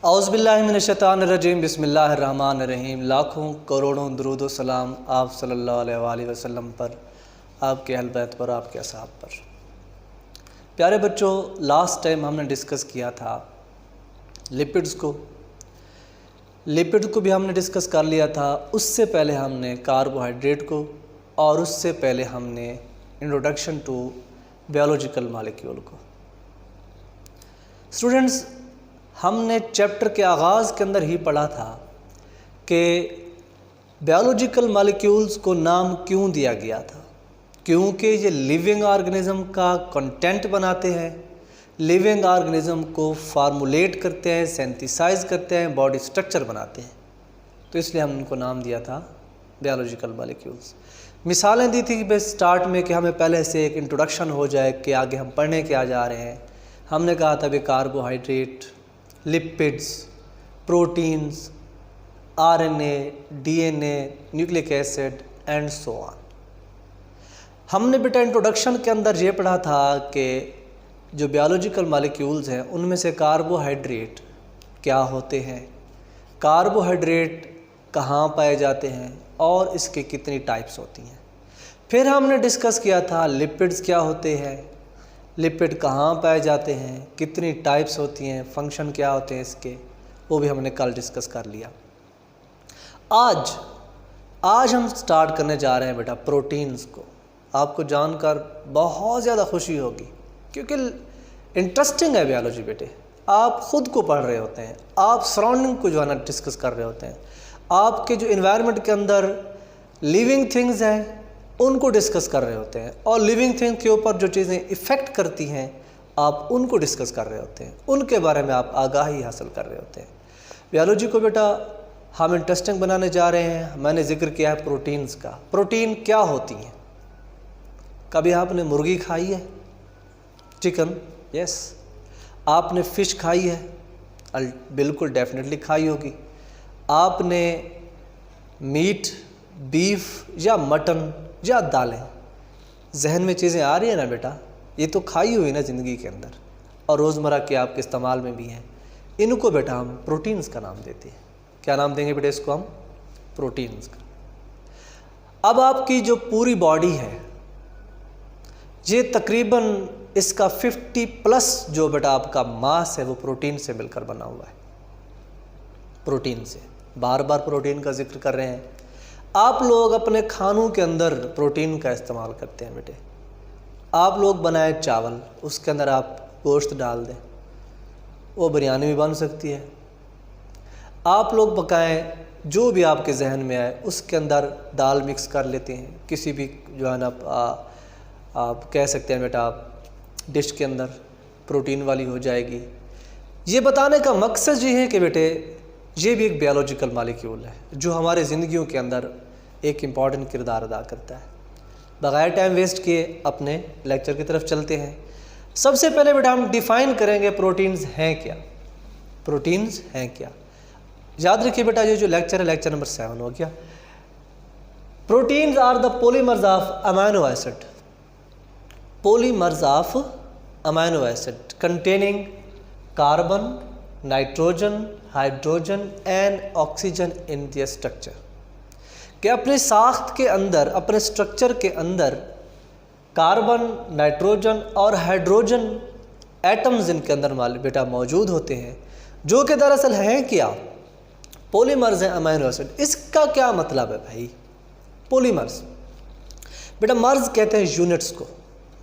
औज़ुबिल्लाहिमिनश्शैतानिर्रजीम बिस्मिल्लाहिर्रहमानिर्रहीम। लाखों करोड़ों दुरूद व सलाम आप सल्लल्लाहु अलैहि वसल्लम पर, आपके अहल बैत पर, आपके असहाब पर। प्यारे बच्चों, लास्ट टाइम हमने डिस्कस किया था लिपिड्स को भी हमने डिस्कस कर लिया था। उससे पहले हमने कार्बोहाइड्रेट को, और उससे पहले हमने इंट्रोडक्शन टू बायोलॉजिकल मॉलिक्यूल को। स्टूडेंट्स, हमने चैप्टर के आगाज़ के अंदर ही पढ़ा था कि बायोलॉजिकल मॉलिक्यूल्स को नाम क्यों दिया गया था। क्योंकि ये लिविंग ऑर्गेनिज़म का कंटेंट बनाते हैं, लिविंग ऑर्गेनिज़म को फार्मूलेट करते हैं, सिंथेसाइज करते हैं, बॉडी स्ट्रक्चर बनाते हैं। तो इसलिए हमने उनको नाम दिया था बायोलॉजिकल मॉलिक्यूल्स। मिसालें दी थी कि स्टार्ट में कि हमें पहले से एक इंट्रोडक्शन हो जाए कि आगे हम पढ़ने क्या जा रहे हैं। हमने कहा था भी carbohydrate, lipids, proteins, RNA, DNA, nucleic acid and so on. हमने बेटा इंट्रोडक्शन के अंदर ये पढ़ा था कि जो बायोलॉजिकल मॉलिक्यूल्स हैं उनमें से कार्बोहाइड्रेट क्या होते हैं, कार्बोहाइड्रेट कहाँ पाए जाते हैं और इसके कितनी टाइप्स होती हैं। फिर हमने डिस्कस किया था लिपिड्स क्या होते हैं, लिपिड कहाँ पाए जाते हैं, कितनी टाइप्स होती हैं, फंक्शन क्या होते हैं इसके, वो भी हमने कल डिस्कस कर लिया। आज हम स्टार्ट करने जा रहे हैं बेटा प्रोटीन्स को। आपको जानकर बहुत ज़्यादा खुशी होगी क्योंकि इंटरेस्टिंग है बायोलॉजी बेटे। आप ख़ुद को पढ़ रहे होते हैं, आप सराउंडिंग को जो है ना डिस्कस कर रहे होते हैं, आपके जो इन्वायरमेंट के अंदर लिविंग थिंग्स हैं उनको डिस्कस कर रहे होते हैं, और लिविंग थिंग के ऊपर जो चीज़ें इफ़ेक्ट करती हैं आप उनको डिस्कस कर रहे होते हैं, उनके बारे में आप आगाही हासिल कर रहे होते हैं। बायोलॉजी को बेटा हम इंटरेस्टिंग बनाने जा रहे हैं। मैंने जिक्र किया है प्रोटीन्स का। प्रोटीन क्या होती हैं? कभी आपने मुर्गी खाई है? चिकन? यस। आपने फ़िश खाई है? बिल्कुल डेफिनेटली खाई होगी। आपने मीट, बीफ या मटन या दालें, जहन में चीज़ें आ रही है ना बेटा, ये तो खाई हुई ना ज़िंदगी के अंदर और रोज़मर्रा के आपके इस्तेमाल में भी हैं। इनको बेटा हम प्रोटीन्स का नाम देते हैं। क्या नाम देंगे बेटा इसको हम? प्रोटीन्स का। अब आपकी जो पूरी बॉडी है ये तकरीबन इसका 50+ जो बेटा आपका मास है वो प्रोटीन से मिलकर बना हुआ है। प्रोटीन से बार बार प्रोटीन का जिक्र कर रहे हैं। आप लोग अपने खानों के अंदर प्रोटीन का इस्तेमाल करते हैं बेटे। आप लोग बनाए चावल, उसके अंदर आप गोश्त डाल दें, वो बिरयानी भी बन सकती है। आप लोग पकाएं, जो भी आपके जहन में आए उसके अंदर दाल मिक्स कर लेते हैं, किसी भी जो है ना आप कह सकते हैं बेटा आप डिश के अंदर प्रोटीन वाली हो जाएगी। ये बताने का मकसद ये है कि बेटे ये भी एक बायोलॉजिकल मॉलिक्यूल है जो हमारे ज़िंदगियों के अंदर एक इम्पॉर्टेंट किरदार अदा करता है। बगैर टाइम वेस्ट किए अपने लेक्चर की तरफ चलते हैं। सबसे पहले बेटा हम डिफ़ाइन करेंगे प्रोटीन्स हैं क्या। प्रोटीन्स हैं क्या? याद रखिए बेटा, ये जो लेक्चर है लेक्चर नंबर 7 हो गया। Proteins are the polymers of amino acid, polymers of amino acid containing carbon, nitrogen, hydrogen and oxygen in their structure. कि अपने साख्त के अंदर, अपने स्ट्रक्चर के अंदर कार्बन, नाइट्रोजन और हाइड्रोजन एटम्स इनके अंदर बेटा मौजूद होते हैं, जो कि दरअसल हैं क्या? पॉलीमर्स हैं अमीनो एसिड। इसका क्या मतलब है भाई? पॉलीमर्स बेटा, मर्ज कहते हैं यूनिट्स को।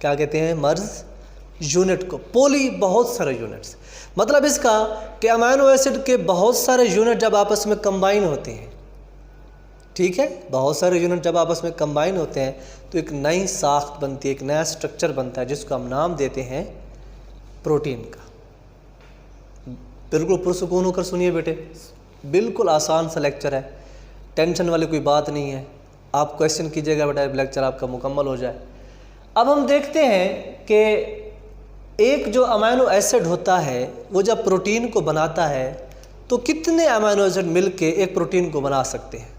क्या कहते हैं? मर्ज, यूनिट को। पोली बहुत सारे यूनिट्स, मतलब इसका कि अमीनो एसिड के बहुत सारे यूनिट जब आपस में कंबाइन होते हैं, ठीक है, बहुत सारे यूनिट जब आपस में कंबाइन होते हैं तो एक नई साख्त बनती है, एक नया स्ट्रक्चर बनता है जिसको हम नाम देते हैं प्रोटीन का। बिल्कुल पुरसुकून होकर सुनिए बेटे, बिल्कुल आसान सा लेक्चर है, टेंशन वाली कोई बात नहीं है। आप क्वेश्चन कीजिएगा बेटा, लेक्चर आपका मुकम्मल हो जाए। अब हम देखते हैं कि एक जो अमीनो एसिड होता है वो जब प्रोटीन को बनाता है तो कितने अमीनो एसिड मिलके एक प्रोटीन को बना सकते हैं?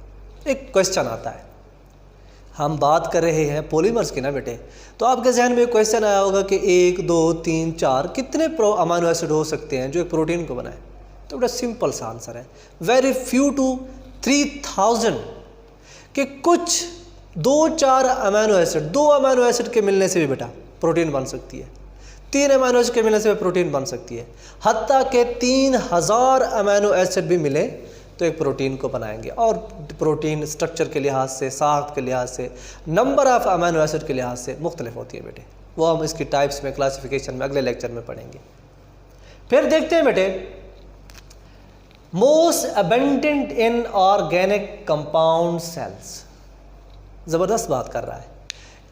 एक क्वेश्चन आता है। हम बात कर रहे हैं पॉलीमर्स की ना बेटे, तो आपके जहन में क्वेश्चन आया होगा कि 1, 2, 3, 4 कितने अमीनो एसिड हो सकते हैं जो एक प्रोटीन को बनाए। तो बेटा सिंपल सा आंसर है, वेरी फ्यू टू 3000 कि कुछ 2-4 अमीनो एसिड, 2 अमीनो एसिड के मिलने से भी बेटा प्रोटीन बन सकती है, 3 अमीनो एसिड के मिलने से भी प्रोटीन बन सकती है, हत्ता के 3000 अमीनो एसिड भी मिले तो एक प्रोटीन को बनाएंगे। और प्रोटीन स्ट्रक्चर के लिहाज से, साख्त के लिहाज से, नंबर ऑफ अमीनो एसिड के लिहाज से मुख्तलिफ होती है बेटे। वो हम इसकी टाइप्स में, क्लासिफिकेशन में अगले लेक्चर में पढ़ेंगे। फिर देखते हैं बेटे, most abundant in organic compound cells. ज़बरदस्त बात कर रहा है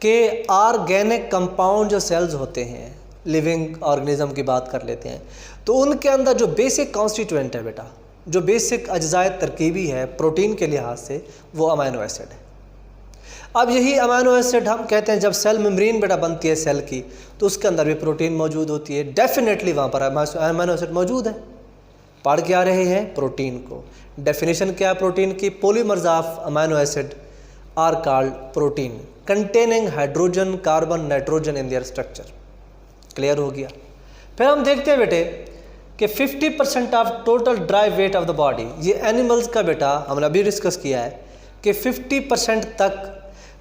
कि ऑर्गेनिक कंपाउंड जो सेल्स होते हैं, लिविंग ऑर्गेनिज्म की बात कर लेते हैं, तो उनके अंदर जो बेसिक कॉन्स्टिट्यूएंट है बेटा, जो बेसिक अज्जाए तरकीबी है प्रोटीन के लिहाज से, वो अमीनो एसिड है। अब यही अमीनो एसिड हम कहते हैं जब सेल मेम्ब्रेन बेटा बनती है सेल की, तो उसके अंदर भी प्रोटीन मौजूद होती है, डेफिनेटली वहाँ पर अमीनो एसिड मौजूद है। पढ़ के आ रहे हैं प्रोटीन को, डेफिनेशन क्या है प्रोटीन की, polymers of amino acid are called protein containing hydrogen, carbon, nitrogen in their structure. Clear हो गया। फिर हम देखते हैं बेटे कि 50% of total dry weight of the body, ये एनिमल्स का बेटा हमने अभी डिस्कस किया है कि 50% तक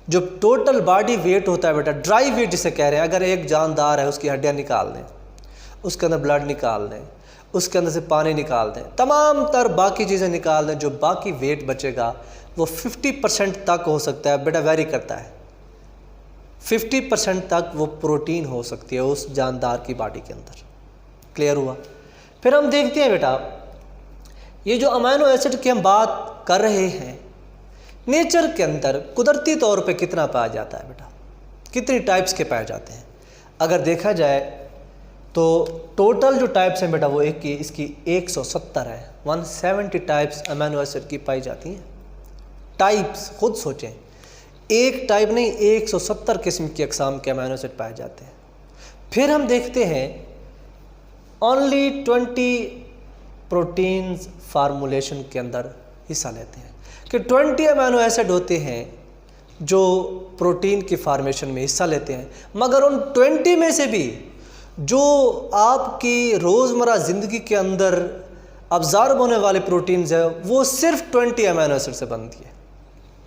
जो टोटल बॉडी वेट होता है बेटा, ड्राई वेट जिसे कह रहे हैं, अगर एक जानदार है उसकी हड्डियाँ निकाल दें, उसके अंदर ब्लड निकाल दें, उसके अंदर से पानी निकाल दें, तमाम तर बाकी चीज़ें निकाल दें, जो बाकी वेट बचेगा वो 50% तक हो सकता है बेटा, वेरी करता है, 50% तक वो प्रोटीन हो सकती है उस जानदार की बॉडी के अंदर। क्लियर हुआ। फिर हम देखते हैं बेटा, ये जो अमीनो एसिड की हम बात कर रहे हैं, नेचर के अंदर कुदरती तौर पे कितना पाया जाता है बेटा, कितनी टाइप्स के पाए जाते हैं? अगर देखा जाए तो टोटल जो टाइप्स हैं बेटा वो इसकी 170 है, 170 टाइप्स अमीनो एसिड की पाई जाती हैं। टाइप्स खुद सोचें, एक टाइप नहीं, 170 किस्म की अक़साम के अमीनो एसिड पाए जाते हैं। फिर हम देखते हैं ओनली 20 प्रोटीन्स फार्मूलेशन के अंदर हिस्सा लेते हैं, कि 20 अमीनो एसिड होते हैं जो प्रोटीन की फार्मेशन में हिस्सा लेते हैं, मगर उन 20 में से भी जो आपकी रोज़मर्रा ज़िंदगी के अंदर अब्ज़ॉर्ब होने वाले प्रोटीन्स है वो सिर्फ 20 अमीनो एसिड से बनती है।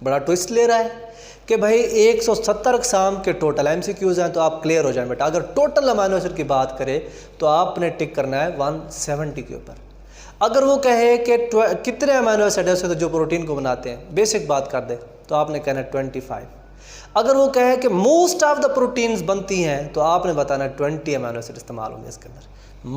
बड़ा ट्विस्ट ले रहा है कि भाई 170 अक़साम के टोटल MCQs हैं, तो आप क्लियर हो जाए बेटा। अगर टोटल अमीनो एसिड की बात करें तो आपने टिक करना है 170 के ऊपर। अगर वो कहे कि कितने अमीनो एसिड है तो जो प्रोटीन को बनाते हैं, बेसिक बात कर दे, तो आपने कहना है 25। अगर वो कहे कि मोस्ट ऑफ द प्रोटीन्स बनती हैं, तो आपने बताना है 20 अमीनो एसिड इस्तेमाल होंगे इसके अंदर।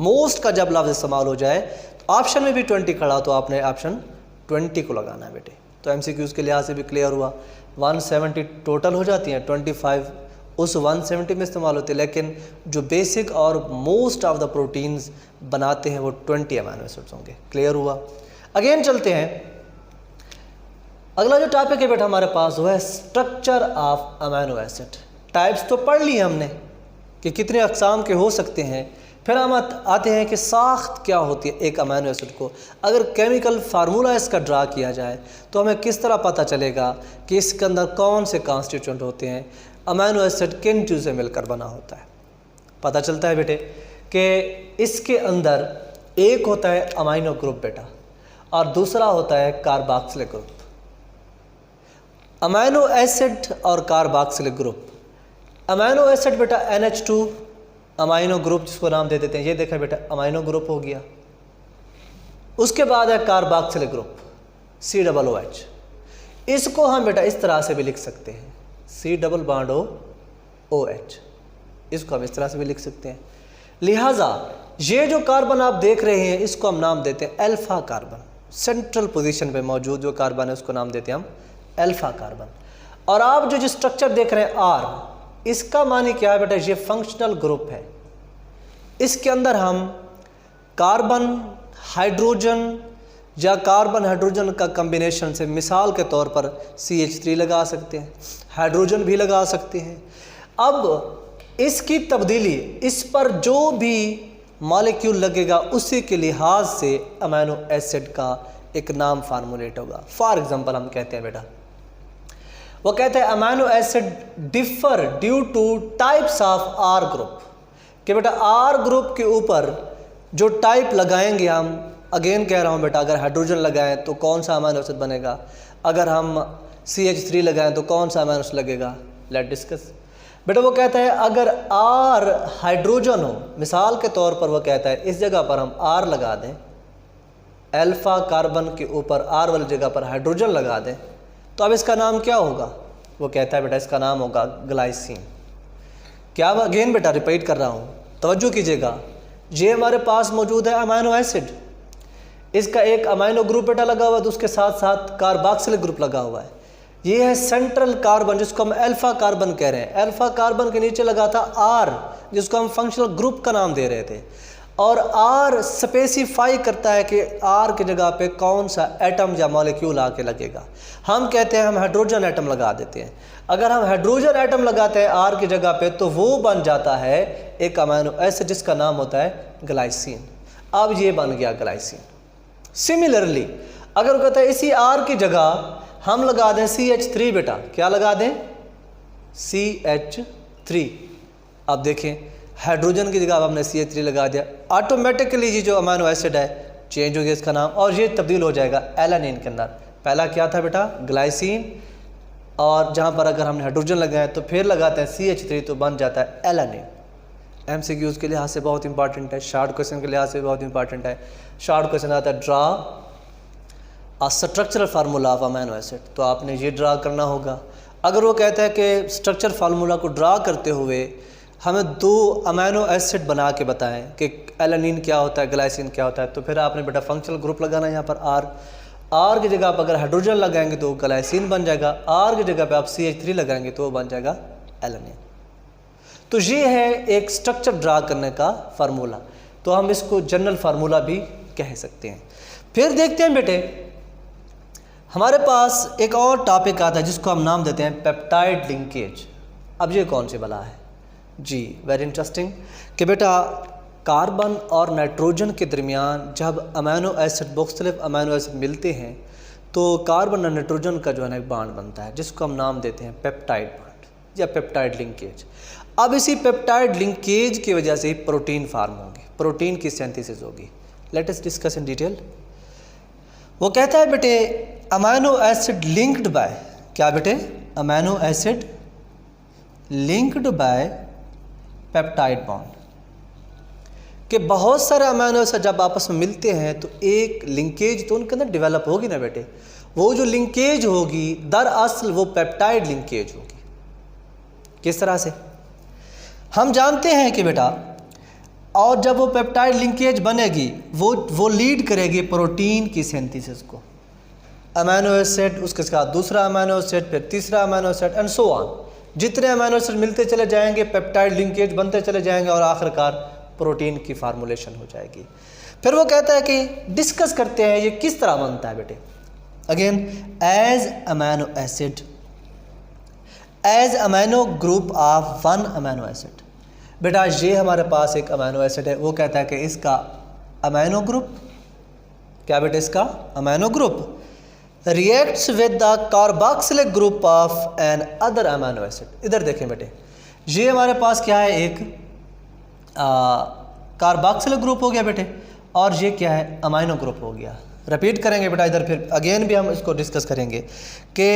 मोस्ट का जब लफ्ज़ इस्तेमाल हो जाए, तो ऑप्शन में भी 20 खड़ा, तो आपने ऑप्शन 20 को लगाना है बेटे। तो MCQs के लिहाज से भी क्लियर हुआ। 170 टोटल हो जाती हैं, 25 उस 170 में इस्तेमाल होते हैं, लेकिन जो बेसिक और मोस्ट ऑफ द प्रोटीन्स बनाते हैं वो 20 अमीनो एसिड्स होंगे। क्लियर हुआ। अगेन चलते हैं, अगला जो टॉपिक है बेटा हमारे पास वो है structure of amino acid. Types तो पढ़ ली हमने कि कितने अक़साम के हो सकते हैं। फिर हम आते हैं कि साख्त क्या होती है एक अमीनो एसिड को। अगर केमिकल फार्मूला इसका ड्रा किया जाए तो हमें किस तरह पता चलेगा कि इसके अंदर कौन से कॉन्स्टिट्यूएंट होते हैं, अमीनो एसिड किन चीज़ों से मिलकर बना होता है। पता चलता है बेटे कि इसके अंदर एक होता है अमीनो ग्रुप बेटा, और दूसरा होता है कार्बोक्सिलिक ग्रुप। अमीनो एसिड और कार्बोक्सिलिक ग्रुप। अमीनो एसिड बेटा NH2 अमीनो ग्रुप जिसको नाम दे देते हैं, ये देखा बेटा अमीनो ग्रुप हो गया। उसके बाद है कार्बोक्सिलिक ग्रुप COOH। इसको हम बेटा इस तरह से भी लिख सकते हैं, C+OH, इसको हम इस तरह से भी लिख सकते हैं। लिहाजा ये जो कार्बन आप देख रहे हैं इसको हम नाम देते हैं अल्फ़ा कार्बन। सेंट्रल पोजीशन पे मौजूद जो कार्बन है उसको नाम देते हैं हम अल्फ़ा कार्बन। और आप जो स्ट्रक्चर देख रहे हैं R, इसका मानी क्या है बेटा, ये फंक्शनल ग्रुप है। इसके अंदर हम कार्बन हाइड्रोजन या कार्बन हाइड्रोजन का कम्बिनेशन से, मिसाल के तौर पर CH3 लगा सकते हैं, हाइड्रोजन भी लगा सकते हैं। अब इसकी तब्दीली, इस पर जो भी मॉलिक्यूल लगेगा उसी के लिहाज से अमीनो एसिड का एक नाम फार्मूलेट होगा। फॉर एग्जांपल हम कहते हैं बेटा, वो कहते हैं amino acid differ due two types of R group, कि बेटा R ग्रुप के ऊपर जो टाइप लगाएंगे हम अगेन कह रहा हूँ बेटा, अगर हाइड्रोजन लगाएं तो कौन सा अमीनो एसिड बनेगा, अगर हम CH3 लगाएं तो कौन सा अमीनो एसिड लगेगा। Let discuss. बेटा वो कहता है अगर R हाइड्रोजन हो, मिसाल के तौर पर वो कहता है इस जगह पर हम R लगा दें, अल्फा कार्बन के ऊपर R वाली जगह पर हाइड्रोजन लगा दें, तो अब इसका नाम क्या होगा। वो कहता है बेटा इसका नाम होगा ग्लाइसिन। क्या अगेन बेटा रिपीट कर रहा हूँ, तवज्जो कीजिएगा। ये हमारे पास मौजूद है अमीनो एसिड, इसका एक अमीनो ग्रुप बेटा लगा हुआ है, तो उसके साथ साथ कार्बोक्सिलिक ग्रुप लगा हुआ है। ये है सेंट्रल कार्बन जिसको हम अल्फा कार्बन कह रहे हैं। अल्फा कार्बन के नीचे लगा था R जिसको हम फंक्शनल ग्रुप का नाम दे रहे थे, और R स्पेसिफाई करता है कि R की जगह पे कौन सा एटम या मॉलिक्यूल आके लगेगा। हम कहते हैं हम हाइड्रोजन एटम लगा देते हैं। अगर हम हाइड्रोजन एटम लगाते हैं R की जगह पे तो वो बन जाता है एक अमीनो एसिड जिसका नाम होता है ग्लाइसिन। अब ये बन गया ग्लाइसिन। सिमिलरली अगर वो कहता है इसी R की जगह हम लगा दें CH3 बेटा, क्या लगा दें CH3। अब देखें हाइड्रोजन की जगह अब हमने CH3 लगा दिया, ऑटोमेटिकली ये जो अमीनो एसिड है चेंज हो गया इसका नाम, और ये तब्दील हो जाएगा एलानिन के अंदर। पहला क्या था बेटा ग्लाइसिन, और जहाँ पर अगर हमने हाइड्रोजन लगाए तो फिर लगाते हैं CH3 तो बन जाता है एलानिन। MCQs के लिहाज से बहुत इंपॉर्टेंट है, शार्ट क्वेश्चन के लिहाज से बहुत इंपॉर्टेंट है। शार्ट क्वेश्चन आता है draw a structural formula of amino acid, तो आपने ये ड्रा करना होगा। अगर वो कहता है कि स्ट्रक्चर फार्मूला को ड्रा करते हुए हमें 2 अमीनो एसिड बना के बताएं कि एलानिन क्या होता है, ग्लाइसिन क्या होता है, तो फिर आपने बेटा फंक्शनल ग्रुप लगाना है यहाँ पर R की जगह पर अगर हाइड्रोजन लगाएंगे तो ग्लाइसिन बन जाएगा, R की जगह पे आप CH3 लगाएंगे तो वो बन जाएगा एलानिन। तो ये है एक स्ट्रक्चर ड्रा करने का फार्मूला, तो हम इसको जनरल फार्मूला भी कह सकते हैं। फिर देखते हैं बेटे हमारे पास एक और टॉपिक आता है जिसको हम नाम देते हैं पेप्टाइड लिंकेज। अब ये कौन सी बला है जी, वेरी इंटरेस्टिंग कि बेटा कार्बन और नाइट्रोजन के दरमियान जब अमीनो एसिड मुख्तलिफ अमीनो एसिड मिलते हैं तो कार्बन और नाइट्रोजन का जो है ना एक बांड बनता है जिसको हम नाम देते हैं पेप्टाइड बांड या पेप्टाइड लिंकेज। अब इसी पेप्टाइड लिंकेज की वजह से ही प्रोटीन फार्म होंगे, प्रोटीन की सिंथेसिस होगी। Let us discuss in detail. वो कहता है बेटे अमीनो एसिड लिंक्ड बाय, क्या बेटे amino acid linked by peptide bond, कि बहुत सारे अमीनो एसिड जब आपस में मिलते हैं तो एक लिंकेज तो उनके अंदर डेवलप होगी ना बेटे। वो जो लिंकेज होगी दरअसल वो पेप्टाइड लिंकेज होगी। किस तरह से हम जानते हैं कि बेटा, और जब वो पेप्टाइड लिंकेज बनेगी वो लीड करेगी प्रोटीन की सिंथेसिस को। अमीनो एसिड उसके साथ दूसरा अमीनो एसिड फिर तीसरा amino acid and so on, जितने अमीनो एसिड मिलते चले जाएंगे पेप्टाइड लिंकेज बनते चले जाएंगे और आखिरकार प्रोटीन की फार्मूलेशन हो जाएगी। फिर वो कहता है कि डिस्कस करते हैं ये किस तरह बनता है बेटे। Again as amino acid as amino group of one amino acid. बेटा ये हमारे पास एक अमीनो एसिड है, वो कहता है कि इसका अमीनो ग्रुप, क्या बेटा इसका amino group reacts with the carboxylic group of another amino acid. इधर देखें बेटे, ये हमारे पास क्या है एक कार्बोक्सिलिक ग्रुप हो गया बेटे, और ये क्या है अमीनो ग्रुप हो गया। रिपीट करेंगे बेटा इधर, फिर अगेन भी हम इसको डिस्कस करेंगे कि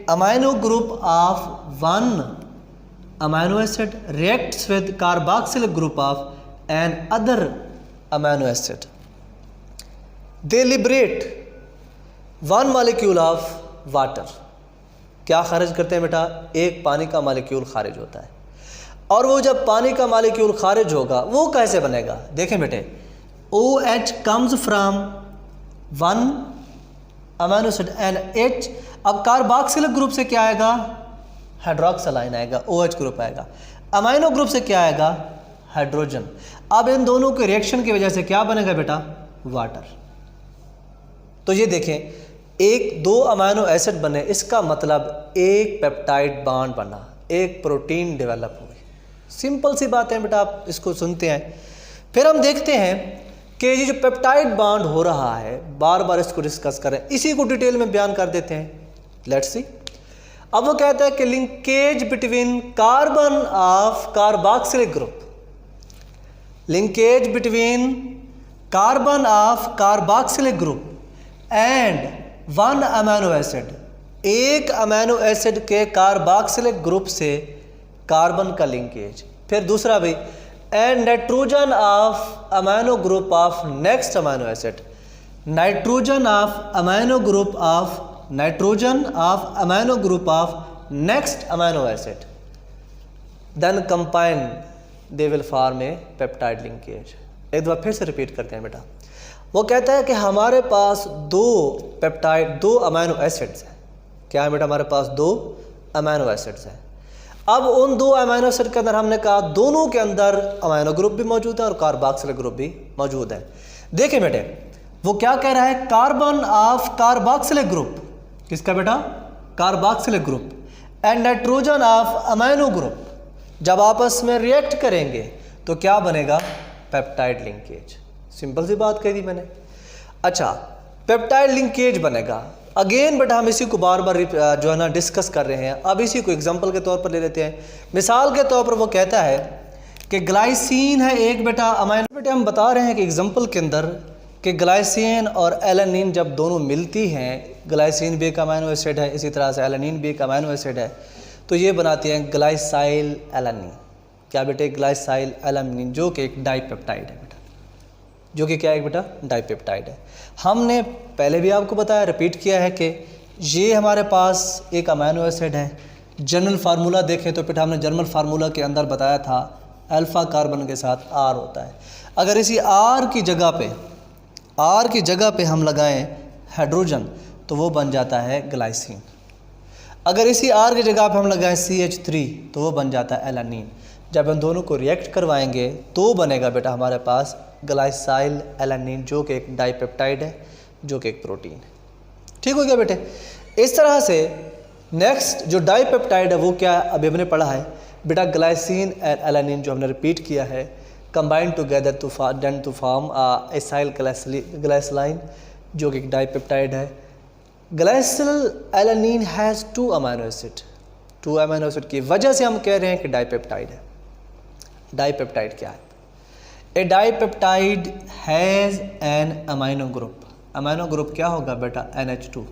amino group of one amino acid reacts with carboxylic group of another amino acid, they liberate one molecule of water. क्या खारिज करते हैं बेटा, एक पानी का मॉलिक्यूल खारिज होता है, और वो जब पानी का मॉलिक्यूल खारिज होगा वो कैसे बनेगा। देखें बेटे OH comes from one amino acid and H, अब कार्बोक्सिलिक ग्रुप से क्या आएगा हाइड्रोक्सालाइन आएगा, OH ग्रुप आएगा। अमीनो ग्रुप से क्या आएगा हाइड्रोजन। अब इन दोनों के रिएक्शन की वजह से क्या बनेगा बेटा वाटर। तो ये देखें एक दो अमीनो एसिड बने, इसका मतलब एक पेप्टाइड बॉन्ड बना, एक प्रोटीन डेवलप हुई। सिंपल सी बात है बेटा, आप इसको सुनते हैं। फिर हम देखते हैं कि ये जो पेप्टाइड बॉन्ड हो रहा है, बार बार इसको डिस्कस करें, इसी को डिटेल में बयान कर देते हैं। Let's see. अब वो कहता है कि linkage between carbon of carboxylic group, linkage between carbon of carboxylic group and one amino acid, एक अमीनो एसिड के कार्बोक्सिलिक ग्रुप से कार्बन का लिंकेज। फिर दूसरा भी, and nitrogen of amino group of next amino acid, nitrogen of amino group of nitrogen of amino group of next amino acid, then combine they will form a peptide linkage. एक बार फिर से repeat करते हैं बेटा। वो कहता है कि हमारे पास दो पेप्टाइड, दो अमीनो एसिड्स हैं। क्या है बेटा? हमारे पास दो अमीनो एसिड्स हैं। अब उन दो अमीनो एसिड के अंदर हमने कहा दोनों के अंदर अमीनो ग्रुप भी मौजूद है और कार्बोक्सिलिक ग्रुप भी मौजूद है। देखिए बेटे, वो क्या कह रहा है? कार्बन ऑफ कार्बोक्सिलिक ग्रुप, किसका बेटा? Carboxylic group, and nitrogen of amino group जब आपस में रिएक्ट करेंगे तो क्या बनेगा? Peptide linkage. सिंपल सी बात कह दी मैंने। अच्छा, पेप्टाइड लिंकेज बनेगा। अगेन बेटा हम इसी को बार बार जो है ना डिस्कस कर रहे हैं। अब इसी को एग्जांपल के तौर पर ले लेते हैं। मिसाल के तौर पर वो कहता है कि ग्लाइसिन है एक बेटा अमीनो। बेटा हम बता रहे हैं कि एग्जांपल के अंदर कि ग्लाइसिन और एलानिन जब दोनों मिलती हैं, ग्लाइसिन भी एक अमीनो एसिड है, इसी तरह से एलानिन भी एक अमीनो एसिड है, तो ये बनाती हैं ग्लाइसाइल एलानिन। क्या बेटे? ग्लाइसाइल एलानिन, जो कि एक डाइपेप्टाइड है बेटा, जो कि क्या है बेटा? डाइपेप्टाइड है। हमने पहले भी आपको बताया, रिपीट किया है कि ये हमारे पास एक अमीनो एसिड है। जनरल फार्मूला देखें तो बेटा हमने जनरल फार्मूला के अंदर बताया था अल्फ़ा कार्बन के साथ R होता है। अगर इसी R की जगह पे हम लगाएं हाइड्रोजन तो वो बन जाता है ग्लाइसिन। अगर इसी R की जगह पे हम लगाएं CH3 तो वो बन जाता है एलानिन। जब हम दोनों को रिएक्ट करवाएंगे तो बनेगा बेटा हमारे पास ग्लाइसाइल एलानिन, जो कि एक डाइपेप्टाइड है, जो कि एक प्रोटीन है। ठीक हो गया बेटे? इस तरह से नेक्स्ट जो डाइपेप्टाइड है वो क्या अभी हमने पढ़ा है बेटा? ग्लाइसिन एंड एलानिन, जो हमने रिपीट किया है, combine together to form acyl glycine, जो कि एक डाइपेप्टाइड है। Glycyl alanine has two amino acid की वजह से हम कह रहे हैं कि डाइपेप्टाइड है। डाइपेप्टाइड क्या है? A dipeptide has an amino group. Amino group क्या होगा बेटा? NH2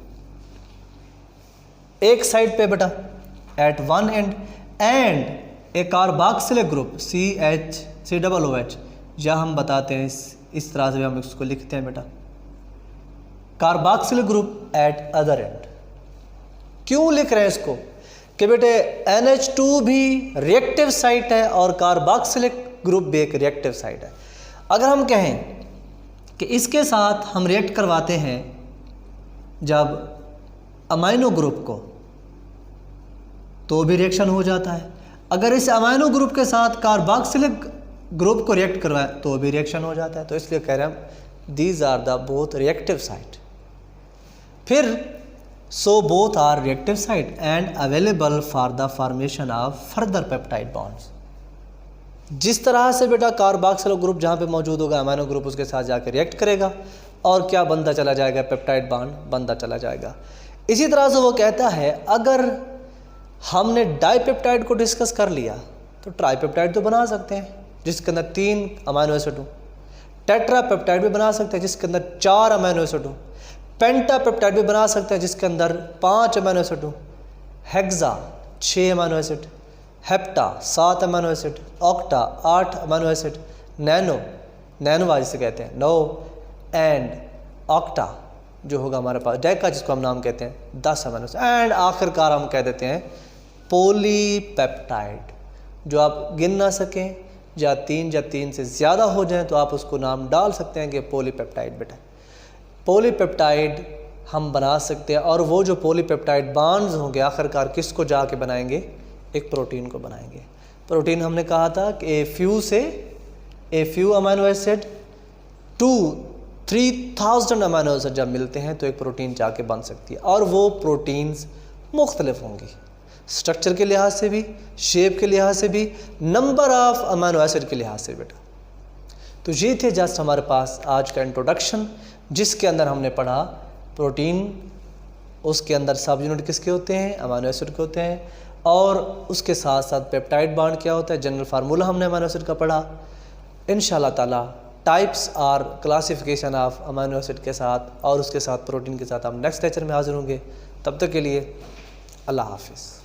एक साइड पे बेटा at one end, and a carboxylic group COOH, या हम बताते हैं इस तरह से हम इसको लिखते हैं बेटा, carboxylic group at other and. क्यों लिख रहे हैं इसको? कि बेटे NH2 भी रिएक्टिव साइट है और कार्बोक्सिलिक ग्रुप भी एक रिएक्टिव साइट है। अगर हम कहें कि इसके साथ हम रिएक्ट करवाते हैं जब अमीनो ग्रुप को, तो भी रिएक्शन हो जाता है। अगर इस अमीनो ग्रुप के साथ कार्बोक्सिलिक ग्रुप को रिएक्ट करवाएं तो भी रिएक्शन हो जाता है। तो इसलिए कह रहे हैं these are the both reactive site. फिर so both are reactive site and available for the formation of further peptide bonds. जिस तरह से बेटा कार्बोक्सिलिक ग्रुप जहाँ पे मौजूद होगा, अमीनो ग्रुप उसके साथ जाकर रिएक्ट करेगा और क्या बनता चला जाएगा? पेप्टाइड बॉन्ड बनता चला जाएगा। इसी तरह से वो कहता है अगर हमने डाइपेप्टाइड को डिस्कस कर लिया तो ट्राइपेप्टाइड तो बना सकते हैं जिसके अंदर 3 अमीनो एसिड हो। टेट्रापेप्टाइड भी बना सकते हैं जिसके अंदर 4 अमीनो एसिड हो। पेंटापेप्टाइड भी बना सकते हैं जिसके अंदर 5 अमीनो एसिड हो। Hexa 6 amino acid, hepta 7 amino acid, octa 8 amino acid, nano wise से कहते हैं 9, एंड ऑक्टा जो होगा हमारे पास डेका जिसको हम नाम कहते हैं 10 अमीनो एसिड, एंड आखिरकार हम कह देते हैं पॉलीपेप्टाइड। जो आप गिन ना सकें या 3 से ज़्यादा हो जाएं तो आप उसको नाम डाल सकते हैं कि पॉलीपेप्टाइड। बेटा पॉलीपेप्टाइड हम बना सकते हैं और वो जो पॉलीपेप्टाइड बॉन्ड्स होंगे आखिरकार किसको जाके बनाएंगे? एक प्रोटीन को बनाएंगे। प्रोटीन हमने कहा था कि a few amino acid to 3000 amino acid जब मिलते हैं तो एक प्रोटीन जाके बन सकती है। और वो प्रोटीन्स मुख्तलिफ होंगी, स्ट्रक्चर के लिहाज से भी, शेप के लिहाज से भी, नंबर ऑफ अमीनो एसिड के लिहाज से। बेटा तो ये थे जस्ट हमारे पास आज का इंट्रोडक्शन, जिसके अंदर हमने पढ़ा प्रोटीन, उसके अंदर सब यूनिट किसके होते हैं? अमीनो एसिड के होते हैं, और उसके साथ साथ पेप्टाइड बॉन्ड क्या होता है, जनरल फार्मूला हमने अमीनो एसिड का पढ़ा। इंशाअल्लाह ताला टाइप्स और क्लासिफिकेशन ऑफ अमीनो एसिड के साथ और उसके साथ प्रोटीन के साथ हम नेक्स्ट लेक्चर में हाजिर होंगे। तब तक के लिए अल्लाह हाफिज़।